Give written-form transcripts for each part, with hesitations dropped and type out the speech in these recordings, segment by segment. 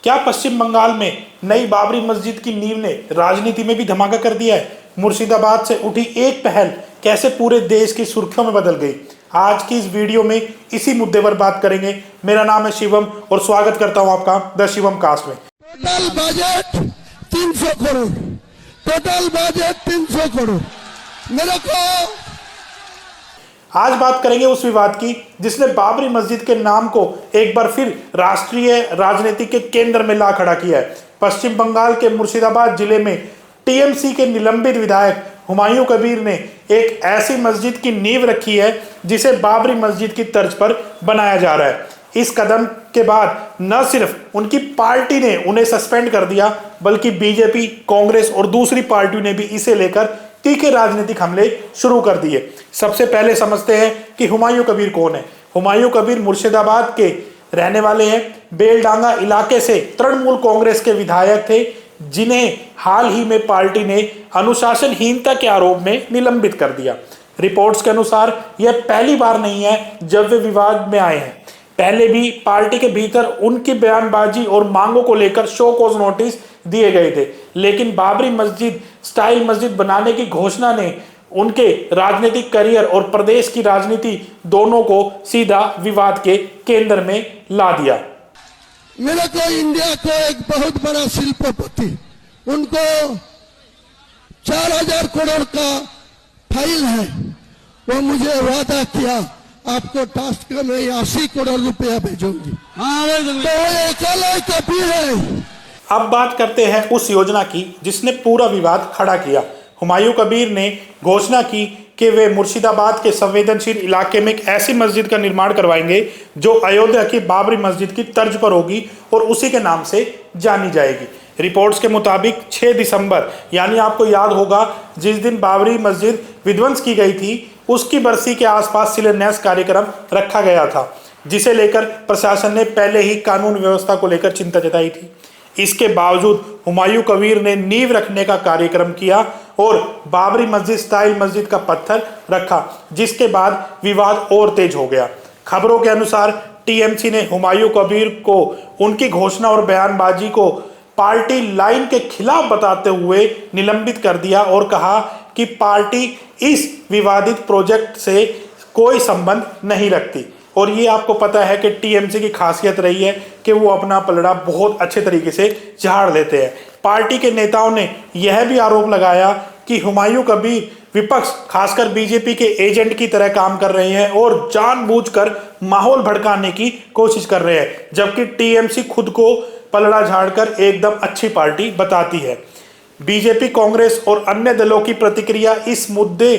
क्या पश्चिम बंगाल में नई बाबरी मस्जिद की नींव ने राजनीति में भी धमाका कर दिया है? मुर्शिदाबाद से उठी एक पहल कैसे पूरे देश की सुर्खियों में बदल गई? आज की इस वीडियो में इसी मुद्दे पर बात करेंगे। मेरा नाम है शिवम और स्वागत करता हूं आपका द शिवम कास्ट में। Total budget 300 crore, total budget 300 crore. मेरे को आज बात करेंगे उस विवाद की जिसने बाबरी मस्जिद के नाम को एक बार फिर राष्ट्रीय राजनीति के केंद्र में ला खड़ा किया है। पश्चिम बंगाल के मुर्शिदाबाद जिले में टीएमसी के निलंबित विधायक हुमायूं कबीर ने एक ऐसी मस्जिद की नींव रखी है जिसे बाबरी मस्जिद की तर्ज पर बनाया जा रहा है। इस कदम के बाद न सिर्फ उनकी पार्टी ने उन्हें सस्पेंड कर दिया, बल्कि बीजेपी, कांग्रेस और दूसरी पार्टियों ने भी इसे लेकर तीखे राजनीतिक हमले शुरू कर दिए। सबसे पहले समझते हैं कि हुमायूं कबीर कौन है। हुमायूं कबीर मुर्शिदाबाद के रहने वाले हैं। बेलडांगा इलाके से तृणमूल कांग्रेस के विधायक थे, जिन्हें हाल ही में पार्टी ने अनुशासनहीनता के आरोप में निलंबित कर दिया। रिपोर्ट्स के अनुसार यह पहली बार नहीं है जब वे विवाद में आए हैं। पहले भी पार्टी के भीतर उनकी बयानबाजी और मांगों को लेकर शो कॉज नोटिस दिए गए थे, लेकिन बाबरी मस्जिद स्टाइल मस्जिद बनाने की घोषणा ने उनके राजनीतिक करियर और प्रदेश की राजनीति दोनों को सीधा विवाद के केंद्र में ला दिया। मेरे को इंडिया को एक बहुत बड़ा शिल्पपति, उनको 4000 करोड़ का फाइल है, वो मुझे वादा किया आपको टास्क में 80 करोड़ रुपया भेजूंगी। तो एक कबीर है। अब बात करते हैं उस योजना की जिसने पूरा विवाद खड़ा किया। हुमायूं कबीर ने घोषणा की कि वे मुर्शिदाबाद के संवेदनशील इलाके में एक ऐसी मस्जिद का निर्माण करवाएंगे जो अयोध्या की बाबरी मस्जिद की तर्ज पर होगी और उसी के नाम से जानी जाएगी। रिपोर्ट्स के मुताबिक 6 दिसंबर, यानी आपको याद होगा जिस दिन बाबरी मस्जिद विध्वंस की गई थी, उसकी बरसी के आसपास शिलान्यास कार्यक्रम रखा गया था, जिसे लेकर प्रशासन ने पहले ही कानून व्यवस्था को लेकर चिंता जताई थी। इसके बावजूद हुमायूं कबीर ने नींव रखने का कार्यक्रम किया और बाबरी मस्जिद स्टाइल मस्जिद का पत्थर रखा, जिसके बाद विवाद और तेज हो गया। खबरों के अनुसार टीएमसी ने हुमायूं कबीर को उनकी घोषणा और बयानबाजी को पार्टी लाइन के खिलाफ बताते हुए निलंबित कर दिया और कहा कि पार्टी इस विवादित प्रोजेक्ट से कोई संबंध नहीं रखती। और ये आपको पता है कि टीएमसी की खासियत रही है कि वो अपना पलड़ा बहुत अच्छे तरीके से झाड़ लेते हैं। पार्टी के नेताओं ने यह भी आरोप लगाया कि हुमायूं कबीर विपक्ष, खासकर बीजेपी के एजेंट की तरह काम कर रहे हैं और जानबूझकर माहौल भड़काने की कोशिश कर रहे हैं, जबकि टीएमसी खुद को पलड़ा झाड़कर एकदम अच्छी पार्टी बताती है। बीजेपी, कांग्रेस और अन्य दलों की प्रतिक्रिया इस मुद्दे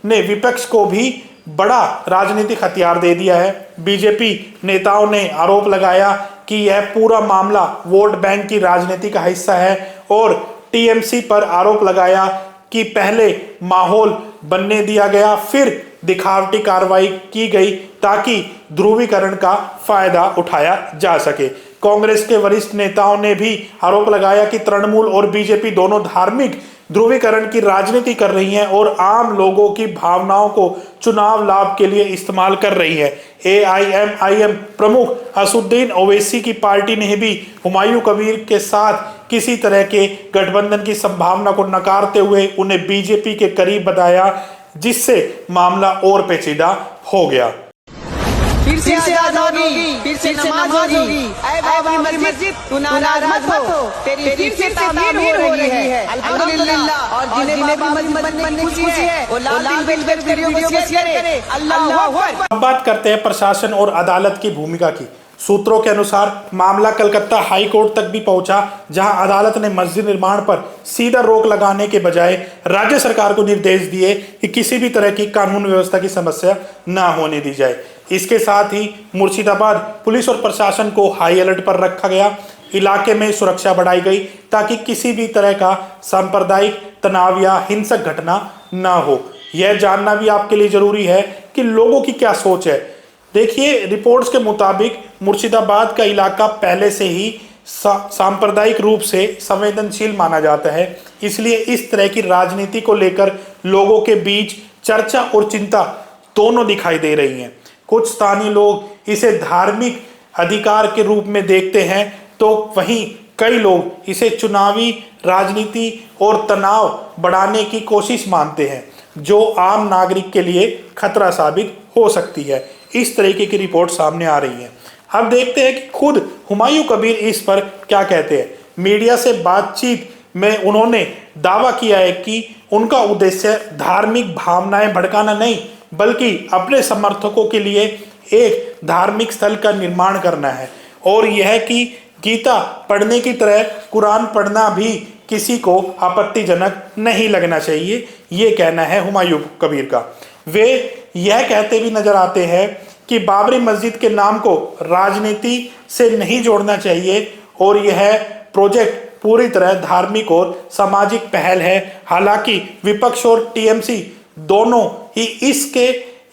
ने विपक्ष को भी बड़ा राजनीतिक हथियार दे दिया है। बीजेपी नेताओं ने आरोप लगाया कि यह पूरा मामला वोट बैंक की राजनीति का हिस्सा है और टीएमसी पर आरोप लगाया कि पहले माहौल बनने दिया गया, फिर दिखावटी कार्रवाई की गई ताकि ध्रुवीकरण का फायदा उठाया जा सके। कांग्रेस के वरिष्ठ नेताओं ने भी आरोप लगाया कि तृणमूल और बीजेपी दोनों धार्मिक ध्रुवीकरण की राजनीति कर रही हैं और आम लोगों की भावनाओं को चुनाव लाभ के लिए इस्तेमाल कर रही है। एआईएमआईएम प्रमुख असुद्दीन ओवैसी की पार्टी ने भी हुमायूं कबीर के साथ किसी तरह के गठबंधन की संभावना को नकारते हुए उन्हें बीजेपी के करीब बताया, जिससे मामला और पेचीदा हो गया। फिर से आजाद होगी, फिर से नमाज होगी। ऐ बाबरी मस्जिद तू नाराज मत हो, तेरी फिर से तामीर हो रही है अल्हम्दुलिल्लाह। और जिन्हें बाबरी मस्जिद बनने की खुशी है वो लाल बेल वीडियो को शेयर करे। अल्लाह अकबर। अब बात करते हैं प्रशासन और अदालत की भूमिका की। सूत्रों के अनुसार मामला कलकत्ता हाई कोर्ट तक भी पहुंचा, जहां अदालत ने मस्जिद निर्माण पर सीधा रोक लगाने के बजाय राज्य सरकार को निर्देश दिए कि किसी भी तरह की कानून व्यवस्था की समस्या न होने दी जाए। इसके साथ ही मुर्शिदाबाद पुलिस और प्रशासन को हाई अलर्ट पर रखा गया। इलाके में सुरक्षा बढ़ाई गई ताकि किसी भी तरह का सांप्रदायिक तनाव या हिंसक घटना न हो। यह जानना भी आपके लिए जरूरी है कि लोगों की क्या सोच है। देखिए, रिपोर्ट्स के मुताबिक मुर्शिदाबाद का इलाका पहले से ही सांप्रदायिक रूप से संवेदनशील माना जाता है, इसलिए इस तरह की राजनीति को लेकर लोगों के बीच चर्चा और चिंता दोनों दिखाई दे रही हैं। कुछ स्थानीय लोग इसे धार्मिक अधिकार के रूप में देखते हैं, तो वहीं कई लोग इसे चुनावी राजनीति और तनाव बढ़ाने की कोशिश मानते हैं, जो आम नागरिक के लिए खतरा साबित हो सकती है। इस तरीके की रिपोर्ट सामने आ रही है। अब देखते हैं कि खुद हुमायूं कबीर इस पर क्या कहते हैं। मीडिया से बातचीत में उन्होंने दावा किया है कि उनका उद्देश्य धार्मिक भावनाएं भड़काना नहीं, बल्कि अपने समर्थकों के लिए एक धार्मिक स्थल का निर्माण करना है, और यह कि गीता पढ़ने की तरह कुरान पढ़ना भी किसी को आपत्तिजनक नहीं लगना चाहिए, ये कहना है हुमायूं कबीर का। वे यह कहते भी नजर आते हैं कि बाबरी मस्जिद के नाम को राजनीति से नहीं जोड़ना चाहिए और यह प्रोजेक्ट पूरी तरह धार्मिक और सामाजिक पहल है। हालांकि विपक्ष और टीएमसी दोनों ही इसके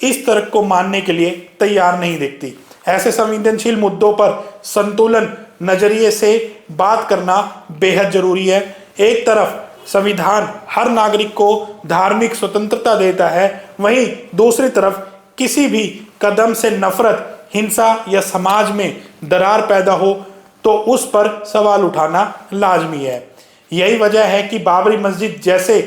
इस तर्क को मानने के लिए तैयार नहीं दिखती। ऐसे संवेदनशील मुद्दों पर संतुलन नजरिए से बात करना बेहद जरूरी है। एक तरफ संविधान हर नागरिक को धार्मिक स्वतंत्रता देता है, वहीं दूसरी तरफ किसी भी कदम से नफरत, हिंसा या समाज में दरार पैदा हो तो उस पर सवाल उठाना लाजमी है। यही वजह है कि बाबरी मस्जिद जैसे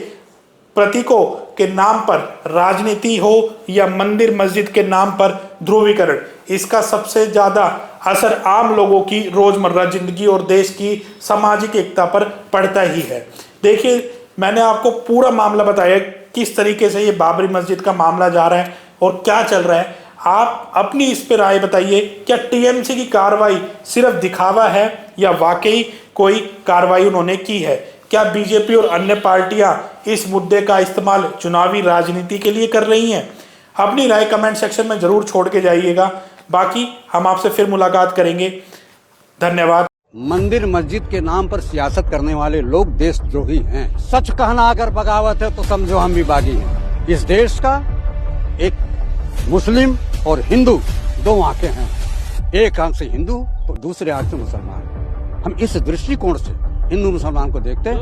प्रतीकों के नाम पर राजनीति हो या मंदिर मस्जिद के नाम पर ध्रुवीकरण, इसका सबसे ज्यादा असर आम लोगों की रोजमर्रा जिंदगी और देश की सामाजिक एकता पर पड़ता ही है। देखिए, मैंने आपको पूरा मामला बताया किस तरीके से ये बाबरी मस्जिद का मामला जा रहा है और क्या चल रहा है। आप अपनी इस पे राय बताइए, क्या टीएमसी की कार्रवाई सिर्फ दिखावा है या वाकई कोई कार्रवाई उन्होंने की है? क्या बीजेपी और अन्य पार्टियां इस मुद्दे का इस्तेमाल चुनावी राजनीति के लिए कर रही हैं? अपनी राय कमेंट सेक्शन में जरूर छोड़ के जाइएगा। बाकी हम आपसे फिर मुलाकात करेंगे। धन्यवाद। मंदिर मस्जिद के नाम पर सियासत करने वाले लोग देशद्रोही हैं। सच कहना अगर बगावत है तो समझो हम भी बागी हैं। इस देश का एक मुस्लिम और हिंदू दो आंखें हैं, एक आंख से हिंदू तो दूसरे आंख से मुसलमान। हम इस दृष्टिकोण से हिंदू मुसलमान को देखते हैं।